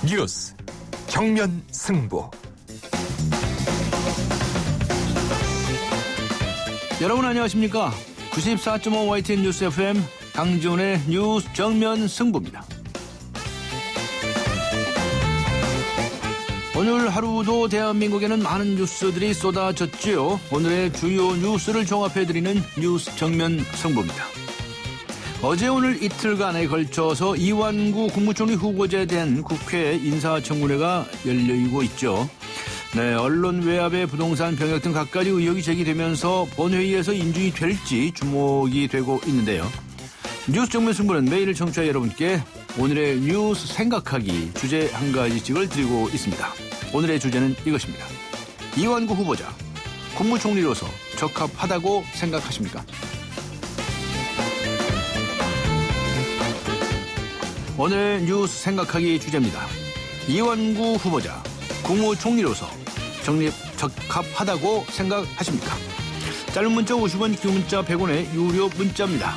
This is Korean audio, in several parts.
뉴스 정면 승부. 여러분 안녕하십니까? 94.5 YTN 뉴스 FM 강지훈의 뉴스 정면 승부입니다. 오늘 하루도 대한민국에는 많은 뉴스들이 쏟아졌지요. 오늘의 주요 뉴스를 종합해드리는 뉴스 정면 승부입니다. 어제 오늘 이틀간에 걸쳐서 이완구 국무총리 후보자에 대한 국회 인사청문회가 열리고 있죠. 네, 언론 외압의 부동산 병역 등 갖가지 의혹이 제기되면서 본회의에서 인준이 될지 주목이 되고 있는데요. 뉴스 정면 승부는 매일 청취자 여러분께 오늘의 뉴스 생각하기 주제 한 가지씩을 드리고 있습니다. 오늘의 주제는 이것입니다. 이완구 후보자, 국무총리로서 적합하다고 생각하십니까? 오늘 뉴스 생각하기 주제입니다. 이완구 후보자, 국무총리로서 적합하다고 생각하십니까? 짧은 문자 50원, 긴 문자 100원의 유료 문자입니다.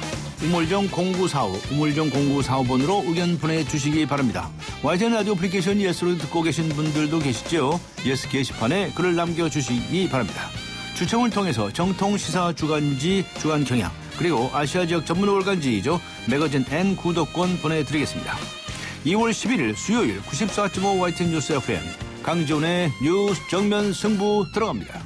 우물정 0945번으로 의견 보내주시기 바랍니다. YTN 라디오 애플리케이션 예스로 듣고 계신 분들도 계시죠? 예스 게시판에 글을 남겨주시기 바랍니다. 추첨을 통해서 정통 시사 주간지 주간경향 그리고 아시아 지역 전문 월간지이죠. 매거진 N 구독권 보내드리겠습니다. 2월 11일 수요일 94.5 YTN 뉴스 FM 강지훈의 뉴스 정면 승부 들어갑니다.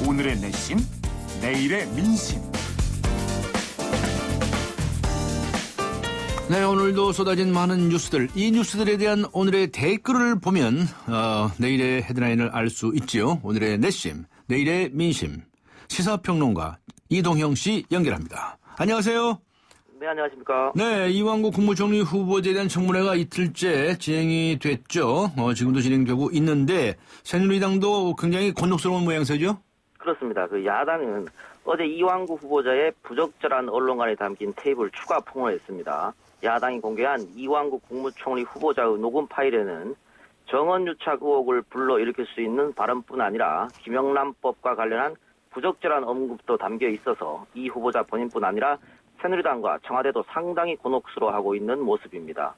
오늘의 내심, 내일의 민심. 네, 오늘도 쏟아진 많은 뉴스들, 이 뉴스들에 대한 오늘의 댓글을 보면 내일의 헤드라인을 알 수 있지요. 오늘의 내심, 내일의 민심, 시사평론가 이동형 씨 연결합니다. 안녕하세요. 네, 안녕하십니까. 네, 이완구 국무총리 후보자에 대한 청문회가 이틀째 진행이 됐죠. 지금도 진행되고 있는데 새누리당도 굉장히 곤혹스러운 모양새죠? 그렇습니다. 야당은 어제 이완구 후보자의 부적절한 언론관에 담긴 테이프를 추가 폭로했습니다. 야당이 공개한 이완구 국무총리 후보자의 녹음 파일에는 정원유착 의혹을 불러일으킬 수 있는 발언뿐 아니라 김영란법과 관련한 부적절한 언급도 담겨 있어서 이 후보자 본인뿐 아니라 새누리당과 청와대도 상당히 곤혹스러워하고 있는 모습입니다.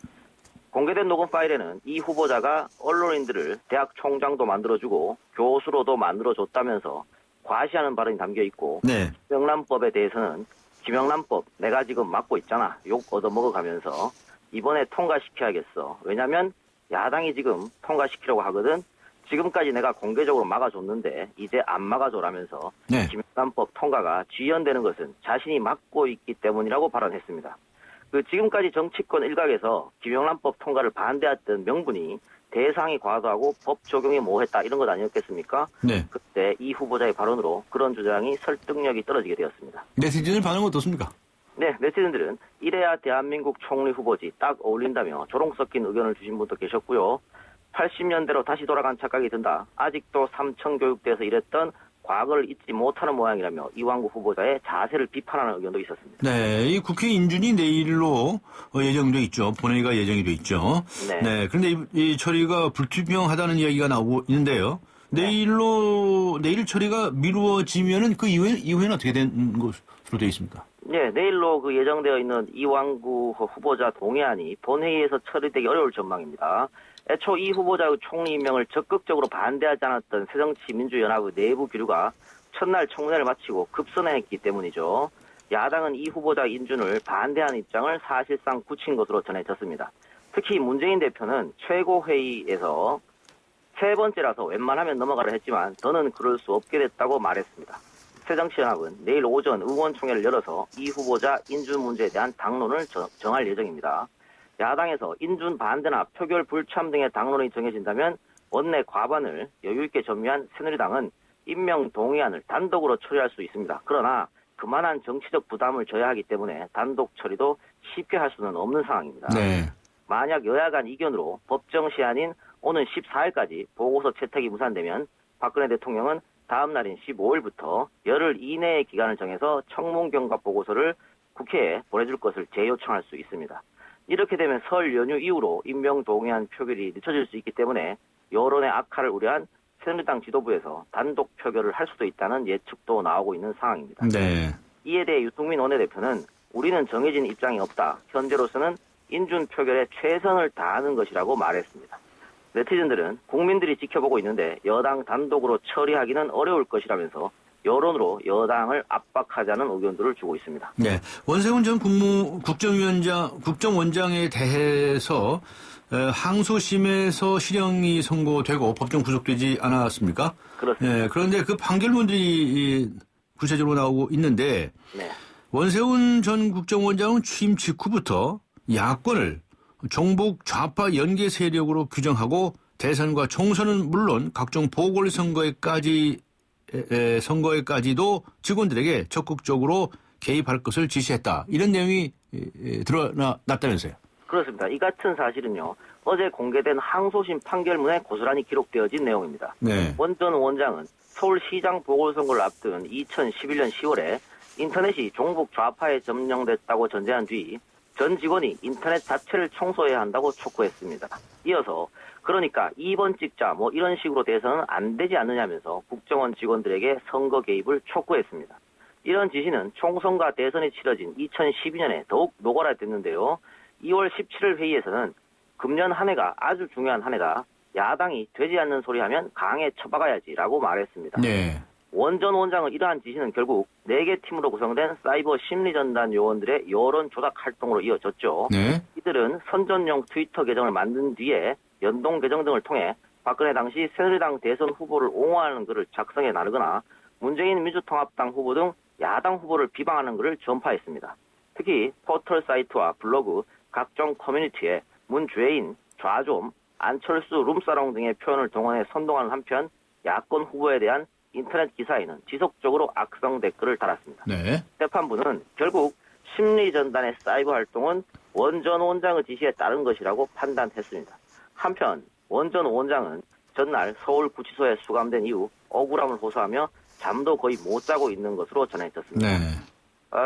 공개된 녹음 파일에는 이 후보자가 언론인들을 대학 총장도 만들어주고 교수로도 만들어줬다면서 과시하는 발언이 담겨 있고 네. 김영란법에 대해서는 김영란법 내가 지금 맡고 있잖아. 욕 얻어먹어가면서 이번에 통과시켜야겠어. 왜냐하면 야당이 지금 통과시키려고 하거든. 지금까지 내가 공개적으로 막아줬는데 이제 안 막아줘라면서 네. 김영란법 통과가 지연되는 것은 자신이 맡고 있기 때문이라고 발언했습니다. 지금까지 정치권 일각에서 김영란법 통과를 반대했던 명분이 대상이 과도하고 법 적용이 모호했다 이런 것 아니었겠습니까? 네. 그때 이 후보자의 발언으로 그런 주장이 설득력이 떨어지게 되었습니다. 네티즌들 반응은 어떻습니까? 네, 네티즌들은 이래야 대한민국 총리 후보지 딱 어울린다며 조롱 섞인 의견을 주신 분도 계셨고요. 80년대로 다시 돌아간 착각이 든다. 아직도 삼청교육대에서 일했던 과거를 잊지 못하는 모양이라며 이완구 후보자의 자세를 비판하는 의견도 있었습니다. 네, 이 국회 인준이 내일로 예정돼 있죠. 본회의가 예정이 돼 있죠. 네. 네, 그런데 이 처리가 불투명하다는 이야기가 나오고 있는데요. 내일 처리가 미루어지면은 그 이후에는 어떻게 된 것으로 되어 있습니까? 네, 내일로 예정되어 있는 이완구 후보자 동의안이 본회의에서 처리되기 어려울 전망입니다. 애초 이 후보자의 총리 임명을 적극적으로 반대하지 않았던 새정치민주연합의 내부 기류가 첫날 청문회를 마치고 급선회했기 때문이죠. 야당은 이 후보자 인준을 반대하는 입장을 사실상 굳힌 것으로 전해졌습니다. 특히 문재인 대표는 최고회의에서 세 번째라서 웬만하면 넘어가려 했지만 더는 그럴 수 없게 됐다고 말했습니다. 새정치연합은 내일 오전 의원총회를 열어서 이 후보자 인준 문제에 대한 당론을 정할 예정입니다. 야당에서 인준 반대나 표결 불참 등의 당론이 정해진다면 원내 과반을 여유있게 점유한 새누리당은 임명 동의안을 단독으로 처리할 수 있습니다. 그러나 그만한 정치적 부담을 져야 하기 때문에 단독 처리도 쉽게 할 수는 없는 상황입니다. 네. 만약 여야 간 이견으로 법정 시한인 오는 14일까지 보고서 채택이 무산되면 박근혜 대통령은 다음 날인 15일부터 열흘 이내의 기간을 정해서 청문경과 보고서를 국회에 보내줄 것을 재요청할 수 있습니다. 이렇게 되면 설 연휴 이후로 임명 동의안 표결이 늦춰질 수 있기 때문에 여론의 악화를 우려한 새누리당 지도부에서 단독 표결을 할 수도 있다는 예측도 나오고 있는 상황입니다. 네. 이에 대해 유승민 원내대표는 우리는 정해진 입장이 없다. 현재로서는 인준 표결에 최선을 다하는 것이라고 말했습니다. 네티즌들은 국민들이 지켜보고 있는데 여당 단독으로 처리하기는 어려울 것이라면서 여론으로 여당을 압박하자는 의견들을 주고 있습니다. 네. 원세훈 전 국정원장에 대해서 항소심에서 실형이 선고되고 법정 구속되지 않았습니까? 그렇습니다. 네. 그런데 그 판결문들이 구체적으로 나오고 있는데 네. 원세훈 전 국정원장은 취임 직후부터 야권을 종북 좌파 연계 세력으로 규정하고 대선과 총선은 물론 각종 선거에까지도 직원들에게 적극적으로 개입할 것을 지시했다. 이런 내용이 드러났다면서요. 그렇습니다. 이 같은 사실은요. 어제 공개된 항소심 판결문에 고스란히 기록되어진 내용입니다. 네. 원 전 원장은 서울시장 보궐선거를 앞둔 2011년 10월에 인터넷이 종북 좌파에 점령됐다고 전제한 뒤 전 직원이 인터넷 자체를 청소해야 한다고 촉구했습니다. 이어서 그러니까 2번 찍자 이런 식으로 돼서는 안 되지 않느냐면서 국정원 직원들에게 선거 개입을 촉구했습니다. 이런 지시는 총선과 대선이 치러진 2012년에 더욱 노골화됐는데요. 2월 17일 회의에서는 금년 한 해가 아주 중요한 한 해다. 야당이 되지 않는 소리 하면 강하게 쳐박아야지라고 말했습니다. 네. 원 전 원장은 이러한 지시는 결국 4개 팀으로 구성된 사이버 심리전단 요원들의 여론 조작 활동으로 이어졌죠. 네. 이들은 선전용 트위터 계정을 만든 뒤에 연동 계정 등을 통해 박근혜 당시 새누리당 대선 후보를 옹호하는 글을 작성해 나르거나 문재인 민주통합당 후보 등 야당 후보를 비방하는 글을 전파했습니다. 특히 포털 사이트와 블로그, 각종 커뮤니티에 문죄인, 좌좀, 안철수 룸사롱 등의 표현을 동원해 선동하는 한편 야권 후보에 대한 인터넷 기사에는 지속적으로 악성 댓글을 달았습니다. 네. 재판부는 결국 심리전단의 사이버 활동은 원 전 원장의 지시에 따른 것이라고 판단했습니다. 한편 원 전 원장은 전날 서울구치소에 수감된 이후 억울함을 호소하며 잠도 거의 못 자고 있는 것으로 전해졌습니다. 네.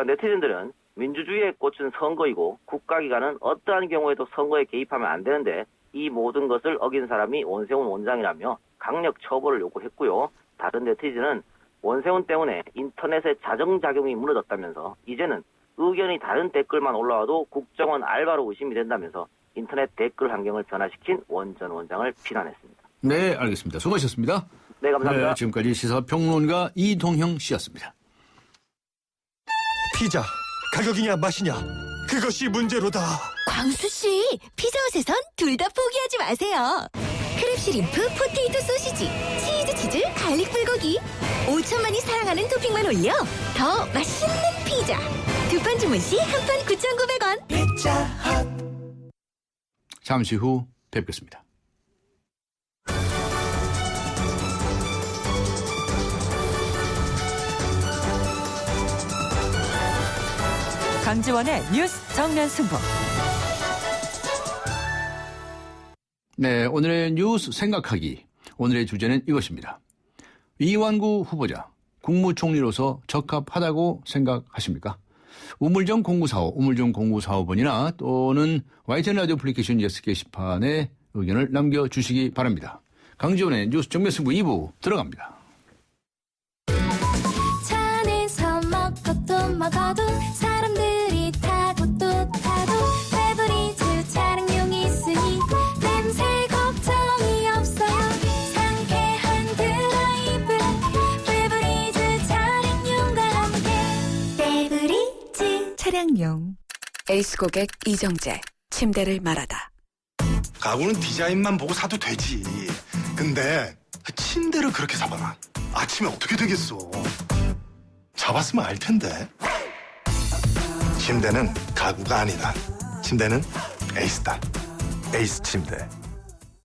네티즌들은 민주주의에 꽂힌 선거이고 국가기관은 어떠한 경우에도 선거에 개입하면 안 되는데 이 모든 것을 어긴 사람이 원세훈 원장이라며 강력 처벌을 요구했고요. 다른 네티즌은 원세훈 때문에 인터넷의 자정작용이 무너졌다면서 이제는 의견이 다른 댓글만 올라와도 국정원 알바로 의심이 된다면서 인터넷 댓글 환경을 변화시킨 원 전 원장을 비난했습니다. 네, 알겠습니다. 수고하셨습니다. 네, 감사합니다. 네, 지금까지 시사평론가 이동형 씨였습니다. 피자 가격이냐 맛이냐 그것이 문제로다. 광수씨, 피자헛에선 둘 다 포기하지 마세요. 크랩시림프, 포테이토 소시지, 치즈, 갈릭 불고기. 5천만이 사랑하는 토핑만 올려 더 맛있는 피자. 두 판 주문 시 한 판 9,900원. 피자헛. 잠시 후 뵙겠습니다. 강지원의 뉴스 정면 승부. 네, 오늘의 뉴스 생각하기. 오늘의 주제는 이것입니다. 이완구 후보자, 국무총리로서 적합하다고 생각하십니까? 우물정 0945, 우물정 0945번이나 또는 YTN 라디오 애플리케이션 예스 게시판에 의견을 남겨주시기 바랍니다. 강지원의 뉴스 정면 승부 2부 들어갑니다. 차 안에서 먹고 또 먹어도 사람들이 타고 또 타도 페브리즈 차량용이 있으니 냄새 걱정이 없어요. 상쾌한 드라이브 페브리즈 차량용과 함께 페브리즈 차량용. 에이스 고객 이정재, 침대를 말하다. 가구는 디자인만 보고 사도 되지. 근데 침대를 그렇게 사봐라. 아침에 어떻게 되겠어. 잡았으면 알 텐데. 침대는 가구가 아니다. 침대는 에이스다. 에이스 침대.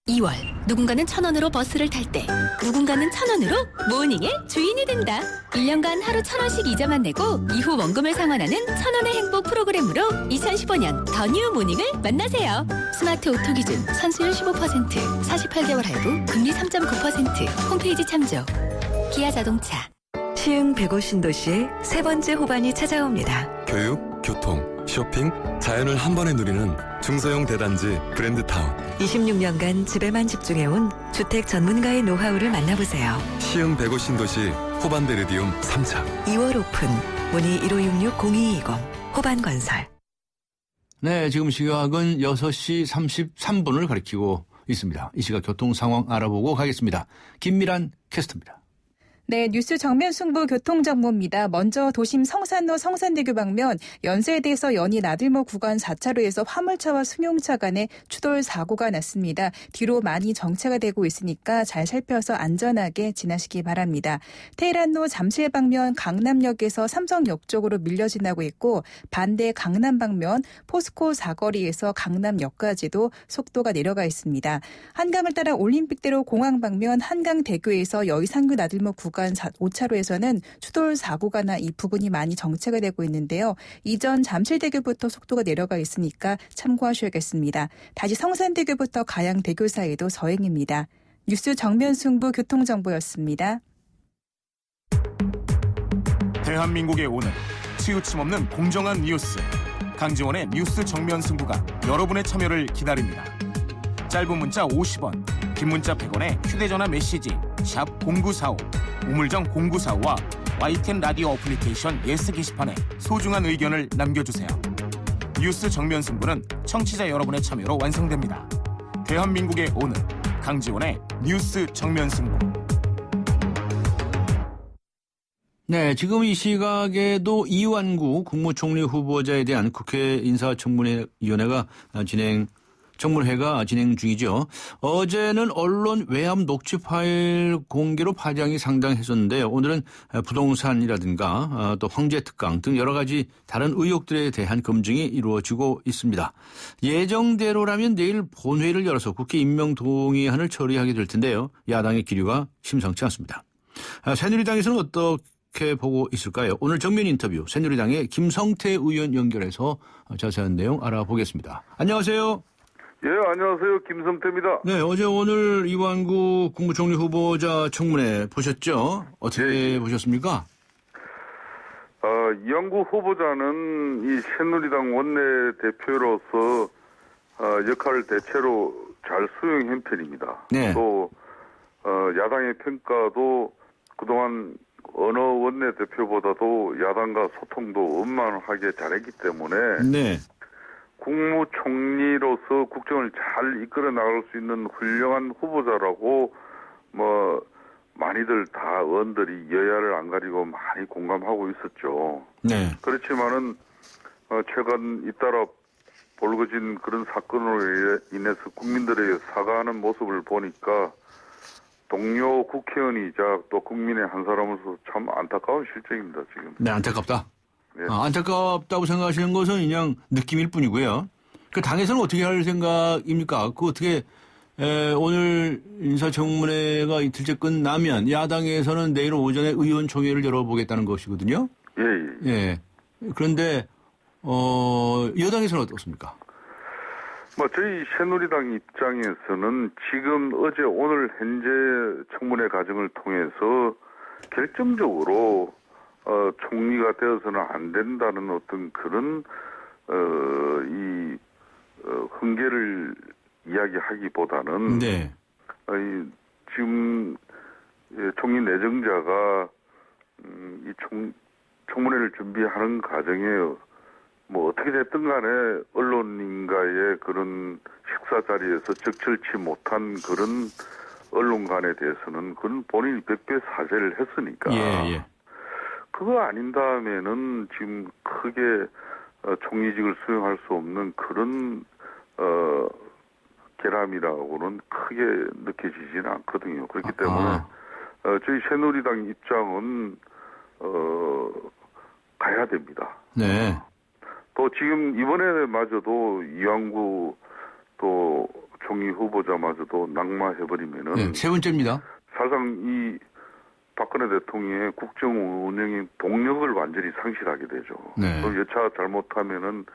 2월 누군가는 1,000원으로 버스를 탈 때 누군가는 1,000원으로 모닝의 주인이 된다. 1년간 하루 1,000원씩 이자만 내고 이후 원금을 상환하는 1,000원의 행복 프로그램으로 2015년 더 뉴 모닝을 만나세요. 스마트 오토 기준 선수율 15%, 48개월 할부, 금리 3.9%. 홈페이지 참조. 기아 자동차. 시흥 105 신도시의 세 번째 호반이 찾아옵니다. 교육, 교통, 쇼핑, 자연을 한 번에 누리는 중소형 대단지 브랜드타운. 26년간 집에만 집중해온 주택 전문가의 노하우를 만나보세요. 시흥 105 신도시 호반베르디움 3차. 2월 오픈 문의 1566-0220 호반건설. 네, 지금 시각은 6시 33분을 가리키고 있습니다. 이 시각 교통 상황 알아보고 가겠습니다. 김미란 캐스터입니다. 네, 뉴스 정면 승부 교통정보입니다. 먼저 도심 성산로 성산대교 방면 연세대에서 연희 나들목 구간 4차로에서 화물차와 승용차 간에 추돌 사고가 났습니다. 뒤로 많이 정체가 되고 있으니까 잘 살펴서 안전하게 지나시기 바랍니다. 테헤란로 잠실 방면 강남역에서 삼성역 쪽으로 밀려 지나고 있고 반대 강남 방면 포스코 사거리에서 강남역까지도 속도가 내려가 있습니다. 한강을 따라 올림픽대로 공항 방면 한강대교에서 여의상교 나들목 구간 5차로에서는 추돌 사고가 나 이 부분이 많이 정체가 되고 있는데요. 이전 잠실대교부터 속도가 내려가 있으니까 참고하셔야겠습니다. 다시 성산대교부터 가양대교 사이도 서행입니다. 뉴스 정면 승부 교통정보였습니다. 대한민국의 오늘 치우침 없는 공정한 뉴스 강지원의 뉴스 정면 승부가 여러분의 참여를 기다립니다. 짧은 문자 50원, 긴 문자 100원에 휴대전화 메시지 샵 0945 우물정 0945와 YTN 라디오 어플리케이션 예스 게시판에 소중한 의견을 남겨주세요. 뉴스 정면 승부는 청취자 여러분의 참여로 완성됩니다. 대한민국의 오늘 강지원의 뉴스 정면 승부. 네, 지금 이 시각에도 이완구 국무총리 후보자에 대한 국회 인사청문회가 진행 중이죠. 어제는 언론 외압 녹취 파일 공개로 파장이 상당했었는데요. 오늘은 부동산이라든가 또 황제 특강 등 여러 가지 다른 의혹들에 대한 검증이 이루어지고 있습니다. 예정대로라면 내일 본회의를 열어서 국회 임명 동의안을 처리하게 될 텐데요. 야당의 기류가 심상치 않습니다. 새누리당에서는 어떻게 보고 있을까요? 오늘 정면 인터뷰 새누리당의 김성태 의원 연결해서 자세한 내용 알아보겠습니다. 안녕하세요. 예, 안녕하세요. 김성태입니다. 네, 어제 오늘 이완구 국무총리 후보자 청문회 보셨죠? 어떻게 보셨습니까? 이완구 후보자는 이 새누리당 원내대표로서 역할을 대체로 잘 수행한 편입니다. 네. 또 야당의 평가도 그동안 어느 원내대표보다도 야당과 소통도 원만하게 잘했기 때문에 네. 국무총리로서 국정을 잘 이끌어 나갈 수 있는 훌륭한 후보자라고 많이들 다 의원들이 여야를 안 가리고 많이 공감하고 있었죠. 네. 그렇지만은 최근 잇따라 벌어진 그런 사건으로 인해서 국민들에게 사과하는 모습을 보니까 동료 국회의원이자 또 국민의 한 사람으로서 참 안타까운 실정입니다, 지금. 네, 안타깝다. 네. 안타깝다고 생각하시는 것은 그냥 느낌일 뿐이고요. 그 당에서는 어떻게 할 생각입니까? 그 어떻게 오늘 인사청문회가 이틀째 끝나면 야당에서는 내일 오전에 의원총회를 열어보겠다는 것이거든요. 예. 예. 그런데 여당에서는 어떻습니까? 저희 새누리당 입장에서는 지금 어제 오늘 현재 청문회 과정을 통해서 결정적으로 총리가 되어서는 안 된다는 어떤 그런 훈계를 이야기하기보다는 네. 지금 총리 내정자가 이 청문회를 준비하는 과정에 어떻게 됐든 간에 언론인과의 그런 식사 자리에서 적절치 못한 그런 언론관에 대해서는 그건 본인이 백배 사죄를 했으니까. 예. 그거 아닌 다음에는 지금 크게 총리직을 수행할 수 없는 그런 결함이라고는 크게 느껴지지는 않거든요. 그렇기 때문에 저희 새누리당 입장은 가야 됩니다. 네. 또 지금 이번에마저도 이완구 또 총리 후보자마저도 낙마해버리면은 네, 세 번째입니다. 사실상 이 박근혜 대통령의 국정 운영의 동력을 완전히 상실하게 되죠. 네. 또 여차 잘못하면은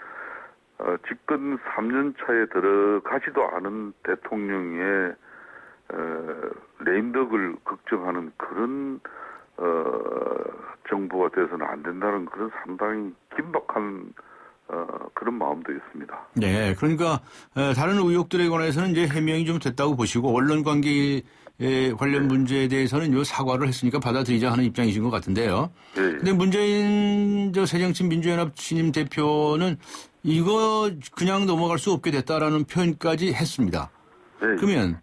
집권 3년 차에 들어가지도 않은 대통령의 레임덕을 걱정하는 그런 정부가 돼서는 안 된다는 그런 상당히 긴박한 그런 마음도 있습니다. 네, 그러니까 다른 의혹들에 관해서는 이제 해명이 좀 됐다고 보시고 언론 관계 관련 문제에 대해서는 요 사과를 했으니까 받아들이자 하는 입장이신 것 같은데요. 근데 문재인 새정치민주연합 신임 대표는 이거 그냥 넘어갈 수 없게 됐다라는 표현까지 했습니다. 그러면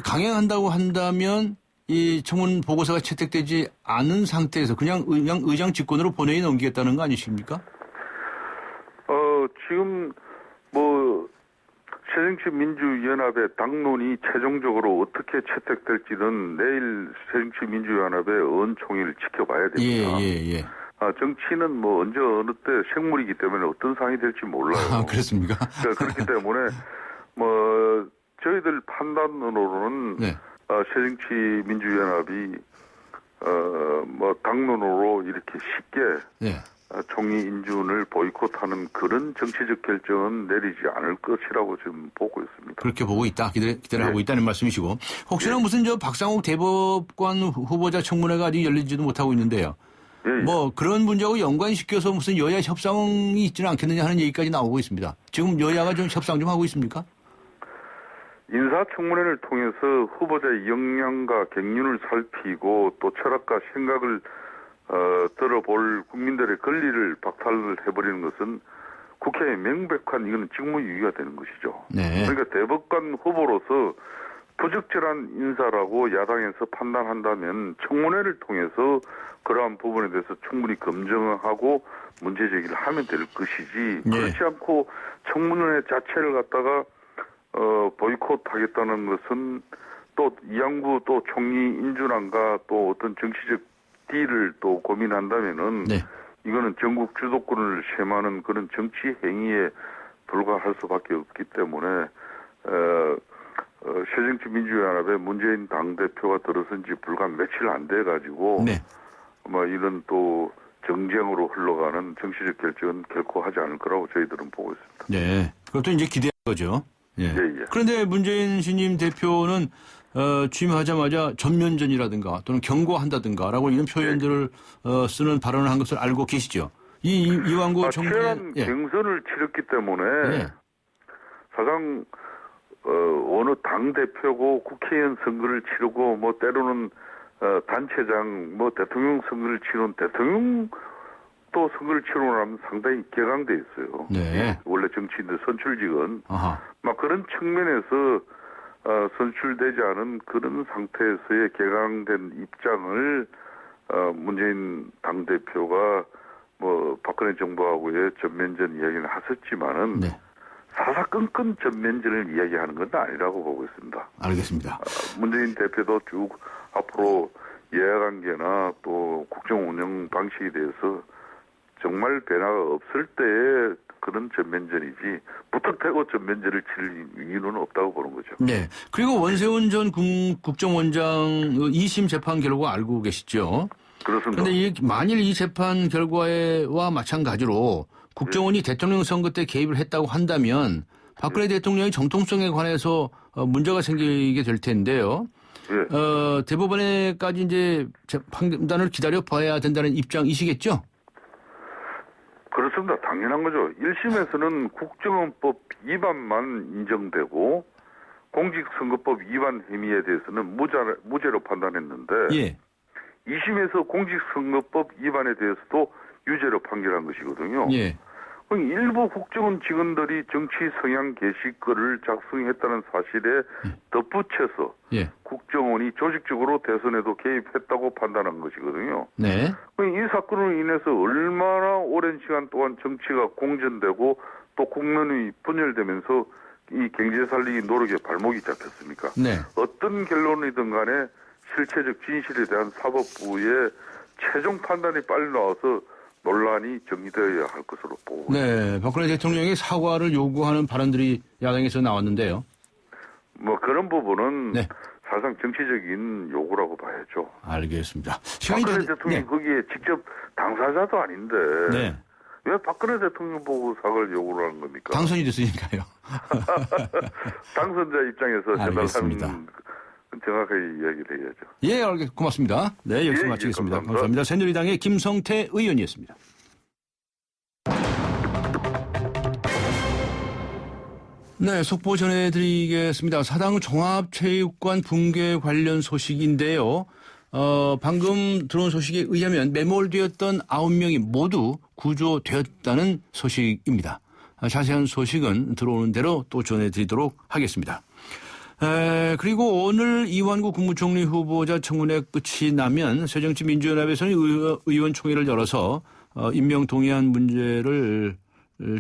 강행한다고 한다면 이 청문 보고서가 채택되지 않은 상태에서 그냥 의장 직권으로 본회의에 넘기겠다는 거 아니십니까? 지금 새정치민주연합의 당론이 최종적으로 어떻게 채택될지는 내일 새정치민주연합의 의원총회를 지켜봐야 됩니다. 예. 정치는 언제 어느 때 생물이기 때문에 어떤 상황이 될지 몰라요. 아, 그렇습니까? 그렇기 때문에 저희들 판단으로는 네. 새정치민주연합이 당론으로 이렇게 쉽게 네. 총리 인준을 보이콧하는 그런 정치적 결정은 내리지 않을 것이라고 지금 보고 있습니다. 그렇게 보고 있다. 기대를 하고 있다는 말씀이시고 혹시나 무슨 박상욱 대법관 후보자 청문회가 아직 열리지도 못하고 있는데요. 그런 문제하고 연관시켜서 무슨 여야 협상이 있지는 않겠느냐 하는 얘기까지 나오고 있습니다. 지금 여야가 좀 협상 좀 하고 있습니까? 인사청문회를 통해서 후보자의 역량과 경륜을 살피고 또 철학과 생각을 들어볼 국민들의 권리를 박탈을 해버리는 것은 국회의 명백한 이거는 직무유기가 되는 것이죠. 네. 그러니까 대법관 후보로서 부적절한 인사라고 야당에서 판단한다면 청문회를 통해서 그러한 부분에 대해서 충분히 검증하고 문제 제기를 하면 될 것이지 그렇지 않고 청문회 자체를 갖다가 보이콧하겠다는 것은 또 이양구 또 총리 인준안과 또 어떤 정치적 딜을 또 고민한다면은 이거는 전국 주도권을 셈하는 그런 정치 행위에 불과할 수밖에 없기 때문에 새정치민주연합의 문재인 당대표가 들어선 지 불과 며칠 안 돼 가지고 이런 또 정쟁으로 흘러가는 정치적 결정은 결코 하지 않을 거라고 저희들은 보고 있습니다. 네, 그것도 이제 기대한 거죠. 예. 그런데 문재인 신임 대표는 취임하자마자 전면전이라든가 또는 경고한다든가라고 이런 표현들을 쓰는 발언을 한 것을 알고 계시죠? 이완구 총리 치열한 경선을 치렀기 때문에 사상 어느 당 대표고 국회의원 선거를 치르고 때로는 단체장 대통령 선거를 치른 대통령 또 선거를 치르고 나면 상당히 개강돼 있어요. 원래 정치인들 선출직은 막 그런 측면에서 선출되지 않은 그런 상태에서의 개강된 입장을 문재인 당대표가 박근혜 정부하고의 전면전 이야기는 하셨지만은 사사건건 전면전을 이야기하는 건 아니라고 보고 있습니다. 알겠습니다. 문재인 대표도 쭉 앞으로 여야관계나 또 국정 운영 방식에 대해서 정말 변화가 없을 때의 그런 전면전이지 무턱대고 전면전을 칠 이유는 없다고 보는 거죠. 네. 그리고 원세훈 전 국정원장 2심 재판 결과 알고 계시죠? 그렇습니다. 그런데 만일 이 재판 결과와 마찬가지로 국정원이 대통령 선거 때 개입을 했다고 한다면 박근혜 대통령의 정통성에 관해서 문제가 생기게 될 텐데요. 대법원에까지 이제 판단을 기다려 봐야 된다는 입장이시겠죠? 그렇습니다. 당연한 거죠. 1심에서는 국정원법 위반만 인정되고 공직선거법 위반 혐의에 대해서는 무죄로 판단했는데 2심에서 공직선거법 위반에 대해서도 유죄로 판결한 것이거든요. 일부 국정원 직원들이 정치 성향 게시글을 작성했다는 사실에 덧붙여서 국정원이 조직적으로 대선에도 개입했다고 판단한 것이거든요. 이 사건으로 인해서 얼마나 오랜 시간 동안 정치가 공전되고 또 국론이 분열되면서 이 경제 살리기 노력에 발목이 잡혔습니까? 어떤 결론이든 간에 실체적 진실에 대한 사법부의 최종 판단이 빨리 나와서 논란이 정리되어야 할 것으로 보고 있습니다. 박근혜 대통령의 사과를 요구하는 발언들이 야당에서 나왔는데요. 그런 부분은 사실상 정치적인 요구라고 봐야죠. 알겠습니다. 박근혜 대통령이 거기에 직접 당사자도 아닌데 왜 박근혜 대통령 보고 사과를 요구를 하는 겁니까? 당선이 됐으니까요. 당선자 입장에서 알겠습니다. 정확하게 이야기를 해야죠. 고맙습니다. 여기서 마치겠습니다. 감사합니다. 새누리당의 김성태 의원이었습니다. 네, 속보 전해드리겠습니다. 사당 종합체육관 붕괴 관련 소식인데요. 방금 들어온 소식에 의하면 매몰되었던 9명이 모두 구조되었다는 소식입니다. 자세한 소식은 들어오는 대로 또 전해드리도록 하겠습니다. 그리고 오늘 이완구 국무총리 후보자 청문회 끝이 나면 새정치민주연합에서는 의원총회를 열어서 임명 동의안 문제를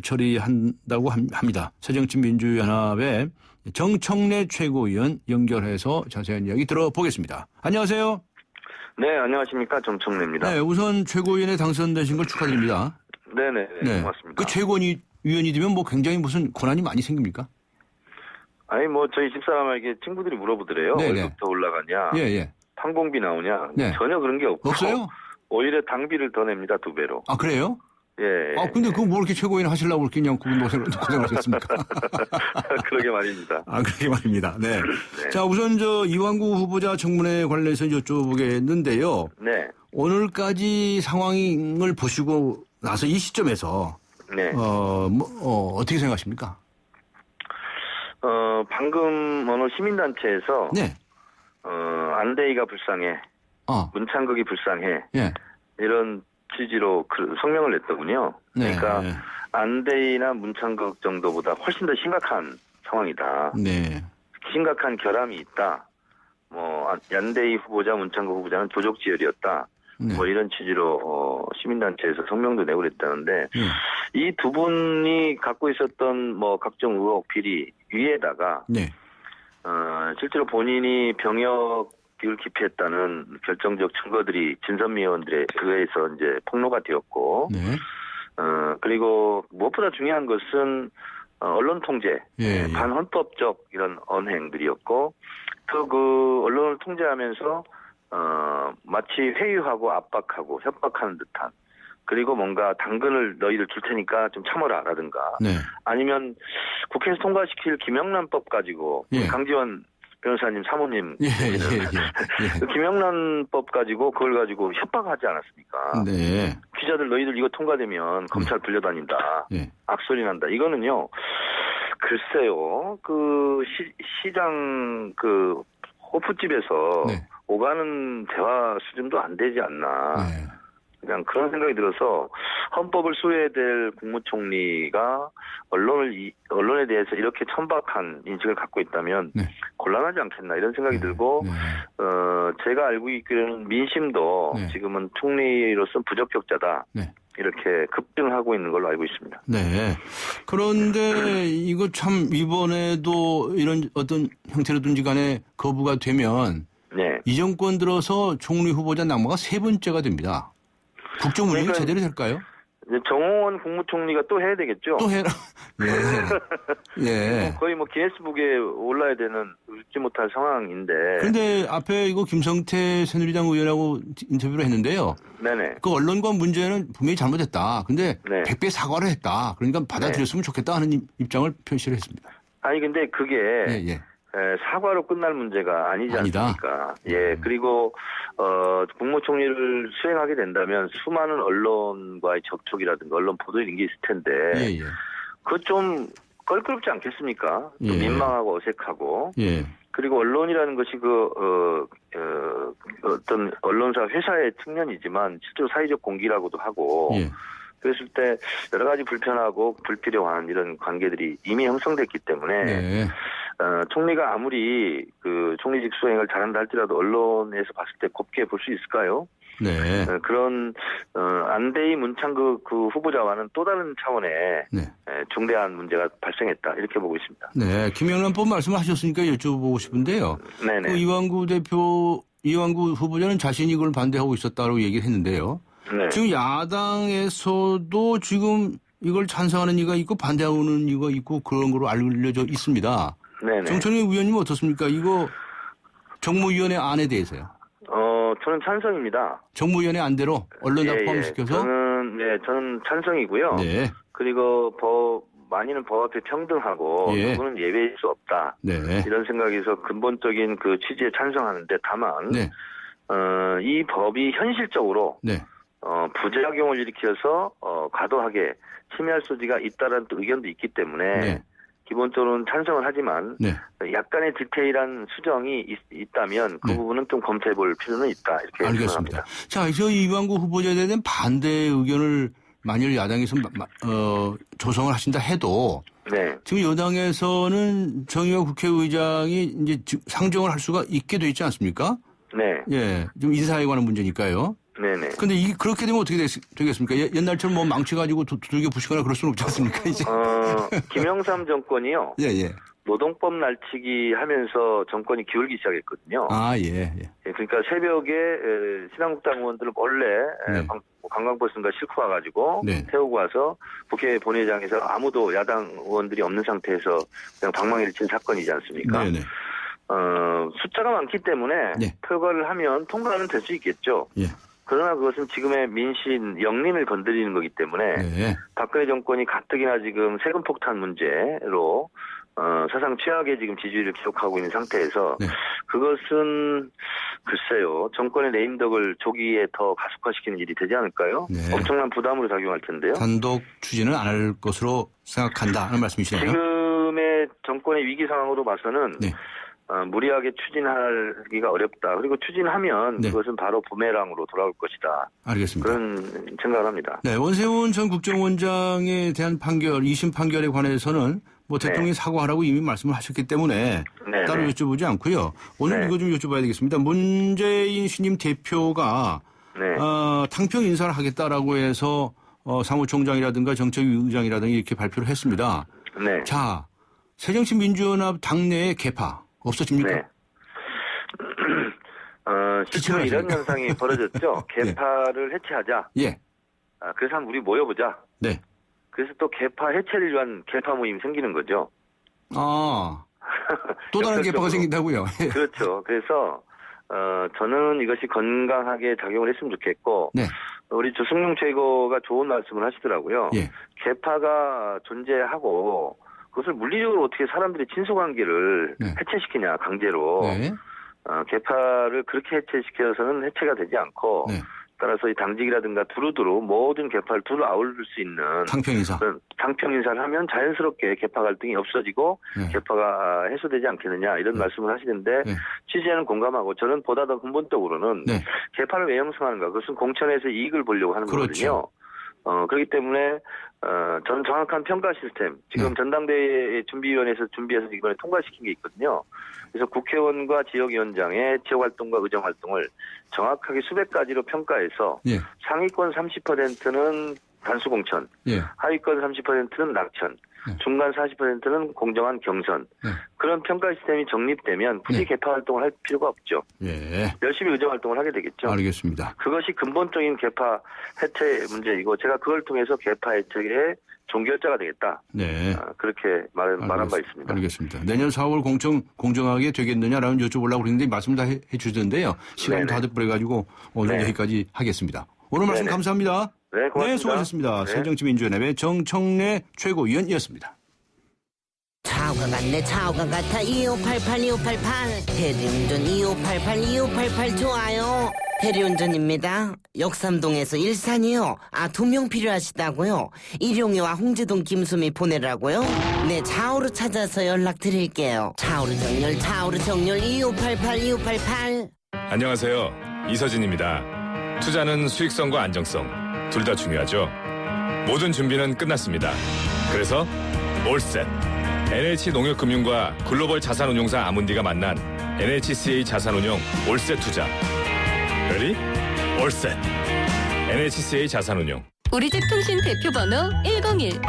처리한다고 합니다. 새정치민주연합의 정청래 최고위원 연결해서 자세한 이야기 들어보겠습니다. 안녕하세요. 네, 안녕하십니까. 정청래입니다. 네, 우선 최고위원에 당선되신 걸 축하드립니다. 네네, 네. 고맙습니다. 그 최고위원이 되면 뭐 굉장히 무슨 권한이 많이 생깁니까? 아니, 뭐, 저희 집사람에게 친구들이 물어보더래요. 네네. 월급 더 올라가냐? 예. 항공비 나오냐? 네. 전혀 그런 게 없고. 없어요? 오히려 당비를 더 냅니다, 2배로. 아, 그래요? 예. 아, 근데 그거 뭐 이렇게 최고위원 하시려고 그렇게 그냥 고생하셨습니까? 그러게 말입니다. 아, 그러게 말입니다. 네. 네. 자, 우선 이완구 후보자 청문회 관련해서 여쭤보겠는데요. 네. 오늘까지 상황을 보시고 나서 이 시점에서 네. 어떻게 생각하십니까? 방금 어느 시민단체에서 네. 안대희가 불쌍해. 문창극이 불쌍해. 예. 이런 취지로 성명을 냈더군요. 네. 그러니까 안대희나 문창극 정도보다 훨씬 더 심각한 상황이다. 네. 심각한 결함이 있다. 뭐 안대희 후보자, 문창극 후보자는 조족지혈이었다. 네. 뭐 이런 취지로 시민단체에서 성명도 내고 그랬다는데 이 두 분이 갖고 있었던 뭐 각종 의혹 비리 위에다가 네. 실제로 본인이 병역을 기피했다는 결정적 증거들이 진선미 의원들에 의해서 이제 폭로가 되었고, 네. 그리고 무엇보다 중요한 것은 언론 통제, 예. 반헌법적 이런 언행들이었고, 또 그 언론을 통제하면서 마치 회유하고 압박하고 협박하는 듯한, 그리고 뭔가 당근을 너희들 줄 테니까 좀 참아라라든가, 네. 아니면 국회에서 통과시킬 김영란법 가지고 예. 강지원 변호사님 사모님 예. 그 김영란법 가지고 그걸 가지고 협박하지 않았습니까? 네. 기자들 너희들 이거 통과되면 검찰 불려다닌다. 예. 악소리 난다. 이거는요. 글쎄요. 그 시장 그 호프집에서 네. 오가는 대화 수준도 안 되지 않나. 네. 그냥 그런 생각이 들어서 헌법을 수호해야 될 국무총리가 언론에 대해서 이렇게 천박한 인식을 갖고 있다면 네. 곤란하지 않겠나 이런 생각이 들고 네. 제가 알고 있기로는 민심도 네. 지금은 총리로서 부적격자다. 네. 이렇게 급등하고 있는 걸로 알고 있습니다. 네. 그런데 이거 참 이번에도 이런 어떤 형태로든지 간에 거부가 되면 네. 이 정권 들어서 총리 후보자 낙마가 3번째가 됩니다. 국정 운영이 그러니까 제대로 될까요? 이제 정홍원 국무총리가 또 해야 되겠죠. 또 해라. 예. 예. 거의 뭐 기네스북에 올라야 되는 웃지 못할 상황인데. 그런데 앞에 이거 김성태 새누리당 의원하고 인터뷰를 했는데요. 네네. 그 언론관 문제는 분명히 잘못했다. 근데 네. 100배 사과를 했다. 그러니까 받아들였으면 좋겠다 하는 입장을 표시를 했습니다. 아니 근데 그게 예. 사과로 끝날 문제가 아니지 아니다. 않습니까? 예. 그리고 국무총리를 수행하게 된다면 수많은 언론과의 접촉이라든가 언론 보도 이런 게 있을 텐데 예. 그거 좀 껄끄럽지 않겠습니까? 좀 예. 민망하고 어색하고. 예. 그리고 언론이라는 것이 어떤 언론사 회사의 측면이지만 실제로 사회적 공기라고도 하고 예. 그랬을 때 여러 가지 불편하고 불필요한 이런 관계들이 이미 형성됐기 때문에 네. 총리가 아무리 그 총리직 수행을 잘한다 할지라도 언론에서 봤을 때 곱게 볼 수 있을까요? 네. 그런 안대희 문창극 그 후보자와는 또 다른 차원의 네. 중대한 문제가 발생했다 이렇게 보고 있습니다. 네. 김영란법 말씀하셨으니까 여쭤보고 싶은데요. 네네. 그 이완구 후보자는 자신이 이걸 반대하고 있었다고 얘기를 했는데요. 네. 지금 야당에서도 지금 이걸 찬성하는 이가 있고 반대하는 이가 있고 그런 걸로 알려져 있습니다. 네네. 정청래 의원님은 어떻습니까? 이거 정무위원회 안에 대해서요. 저는 찬성입니다. 정무위원회 안대로 언론 다 포함시켜서? 저는 찬성이고요. 네. 그리고 많이는 법 앞에 평등하고 예. 누구는 예외일 수 없다. 네. 이런 생각에서 근본적인 그 취지에 찬성하는데 다만 네. 이 법이 현실적으로 네. 부작용을 일으켜서 과도하게 침해할 소지가 있다라는 또 의견도 있기 때문에 네. 기본적으로는 찬성을 하지만 네. 약간의 디테일한 수정이 있다면 그 네. 부분은 좀 검토해 볼 필요는 있다. 이렇게 알겠습니다. 생각합니다. 자, 저 이완구 후보자에 대한 반대 의견을 만일 야당에서 조성을 하신다 해도 네. 지금 여당에서는 정의와 국회의장이 이제 상정을 할 수가 있게 돼 있지 않습니까? 네. 예, 좀 인사에 관한 문제니까요. 네네. 근데 이게 그렇게 되면 어떻게 되겠습니까? 옛날처럼 뭐 망치가지고 두들겨 부시거나 그럴 수는 없지 않습니까, 이제? 김영삼 정권이요. 예, 예. 노동법 날치기 하면서 정권이 기울기 시작했거든요. 아, 예, 예. 그러니까 새벽에 신한국당 의원들을 몰래 네. 관광버스인가 싣고 와가지고 네. 태우고 와서 국회 본회의장에서 아무도 야당 의원들이 없는 상태에서 그냥 방망이를 친 사건이지 않습니까? 네네. 숫자가 많기 때문에 네. 표결을 하면 통과는 될 수 있겠죠. 예. 그러나 그것은 지금의 민심 영린을 건드리는 거기 때문에 네. 박근혜 정권이 가뜩이나 지금 세금 폭탄 문제로 사상 최악의 지금 지지율을 기록하고 있는 상태에서 네. 그것은 글쎄요 정권의 레임덕을 조기에 더 가속화시키는 일이 되지 않을까요? 네. 엄청난 부담으로 작용할 텐데요. 단독 추진은 안 할 것으로 생각한다 하는 말씀이시네요. 지금의 정권의 위기 상황으로 봐서는 네. 무리하게 추진하기가 어렵다. 그리고 추진하면 네. 그것은 바로 부메랑으로 돌아올 것이다. 알겠습니다. 그런 생각을 합니다. 네, 원세훈 전 국정원장에 대한 판결, 2심 판결에 관해서는 뭐 대통령이 사과하라고 이미 말씀을 하셨기 때문에 네, 따로 네. 여쭤보지 않고요. 오늘 네. 이거 좀 여쭤봐야 되겠습니다. 문재인 신임 대표가 네. 탕평 인사를 하겠다라고 해서 사무총장이라든가 정책위의장이라든가 이렇게 발표를 했습니다. 네. 자, 새정치민주연합 당내의 개파 없어집니까? 네. 실제로 이런 현상이 벌어졌죠. 개파를 해체하자. 예. 그래서 한번 우리 모여보자. 네. 그래서 또 개파 해체를 위한 개파 모임 생기는 거죠. 아, 또 다른 역설적으로. 개파가 생긴다고요? 그렇죠. 그래서 저는 이것이 건강하게 작용을 했으면 좋겠고 네. 우리 조승용 최고가 좋은 말씀을 하시더라고요. 예. 개파가 존재하고 그것을 물리적으로 어떻게 사람들의 친소관계를 네. 해체시키냐 강제로 네. 개파를 그렇게 해체시켜서는 해체가 되지 않고 네. 따라서 이 당직이라든가 두루두루 모든 개파를 두루 아울릴 수 있는 탕평 인사. 그런 탕평 인사를 하면 자연스럽게 개파 갈등이 없어지고 네. 개파가 해소되지 않겠느냐 이런 말씀을 하시는데 네. 취지에는 공감하고 저는 보다 더 근본적으로는 네. 개파를 왜 형성하는가 그것은 공천에서 이익을 보려고 하는 그렇죠. 거거든요. 그렇기 때문에 저는 정확한 평가 시스템 지금 네. 전당대회 준비위원회에서 준비해서 이번에 통과시킨 게 있거든요. 그래서 국회의원과 지역위원장의 지역활동과 의정활동을 정확하게 수백 가지로 평가해서 예. 상위권 30%는 단수공천, 예. 하위권 30%는 낙천, 네. 중간 40%는 공정한 경선. 네. 그런 평가 시스템이 정립되면 굳이 네. 개파 활동을 할 필요가 없죠. 예. 열심히 의정활동을 하게 되겠죠. 알겠습니다. 그것이 근본적인 개파 해체 문제이고 제가 그걸 통해서 개파 해체의 종결자가 되겠다. 네. 그렇게 말한 바 있습니다. 알겠습니다. 내년 4월 공정하게 되겠느냐라는 여쭤보려고 그랬는데 말씀 다 해주셨는데요. 시간이 다 돼버려가지고 오늘 네. 여기까지 하겠습니다. 오늘 말씀 네네. 감사합니다. 네, 고맙습니다. 네, 수고하셨습니다. 네. 새정치민주연합의 정청래 최고위원이었습니다. 차오가 같네 차오가 같아 2588 2588 대리운전 2588 2588 좋아요 대리운전입니다. 역삼동에서 일산이요. 2명 필요하시다고요? 일용이와 홍제동 김수미 보내라고요? 네, 차오로 찾아서 연락드릴게요. 차오로 정렬 2588 2588 안녕하세요. 이서진입니다. 투자는 수익성과 안정성 둘 다 중요하죠. 모든 준비는 끝났습니다. 그래서 올셋 NH농협금융과 글로벌 자산운용사 아문디가 만난 NHCA 자산운용 올셋 투자. 레디? 올셋. NHCA 자산운용. 우리집 통신 대표번호 101.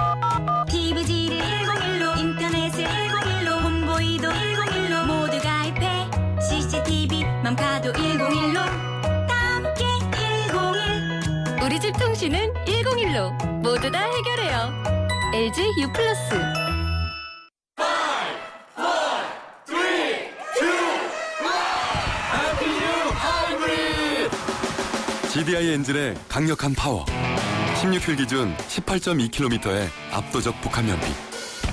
TV지를 101로 인터넷을 101로 홈보이도 101로 모두 가입해 CCTV 맘카도 101로 함께 101. 우리집 통신은 101로 모두 다 해결해요. LG U+. GDI 엔진의 강력한 파워 16휠 기준 18.2km의 압도적 북한 연비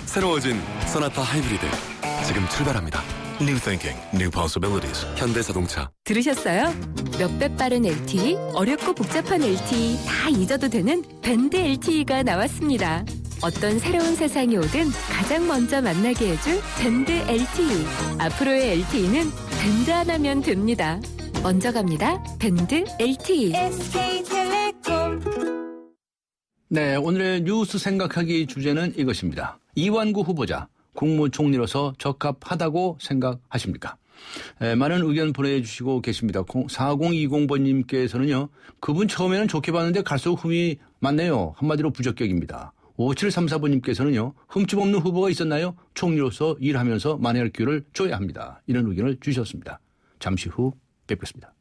새로워진 소나타 하이브리드 지금 출발합니다. New thinking, new possibilities. 현대자동차. 들으셨어요? 몇배 빠른 LTE, 어렵고 복잡한 LTE 다 잊어도 되는 밴드 LTE가 나왔습니다. 어떤 새로운 세상이 오든 가장 먼저 만나게 해줄 밴드 LTE. 앞으로의 LTE는 밴드 하나면 됩니다. 먼저 갑니다. 밴드 LTE. SK텔레콤. 네, 오늘의 뉴스 생각하기 주제는 이것입니다. 이완구 후보자, 국무총리로서 적합하다고 생각하십니까? 많은 의견 보내주시고 계십니다. 4020번님께서는요. 그분 처음에는 좋게 봤는데 갈수록 흠이 많네요. 한마디로 부적격입니다. 5734번님께서는요. 흠집 없는 후보가 있었나요? 총리로서 일하면서 만회할 기회를 줘야 합니다. 이런 의견을 주셨습니다. 잠시 후 뵙겠습니다.